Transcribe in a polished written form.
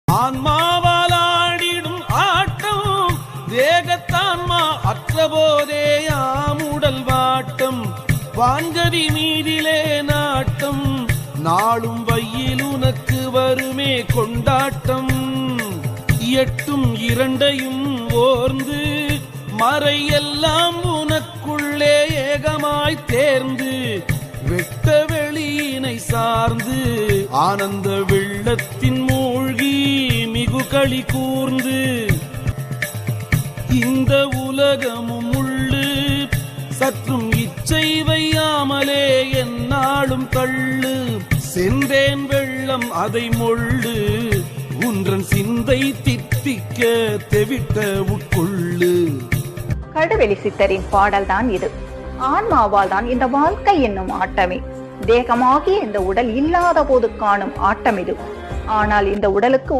ஆன்மாவாலாடிடும் ஆட்டம் தேகத்தான்மா அற்றபோதே ஆமுடல் வாட்டம் வான்கதி மீதிலே நாட்டம் நாளும் வையில் உனக்கு வருமே கொண்டாட்டம் எட்டும் இரண்டையும் ஓர்ந்து மறையெல்லாம் உனக்குள்ளே ஏகமாய் தேர்ந்து வெட்ட வெளியினை சார்ந்து ஆனந்த வெள்ளத்தின் மூழ்கி மிகு களி கூர்ந்து இந்த உலகமும் உள்ளு சற்றும் இச்சை வையாமலே எந்நாளும் கள்ளு சென்றேன் வெள்ளம் அதை மொள்ளு உன்றன் சிந்தை தித்திக்க தெவிட்ட உட்கொள்ளு. கடுவெளி சித்தரின் பாடல்தான் இது. ஆன்மாவால் தான் இந்த வாழ்க்கை என்னும் ஆட்டமே. தேகமாகிய இந்த உடல் இல்லாத போது காணும் ஆட்டம் இது. ஆனால் இந்த உடலுக்கு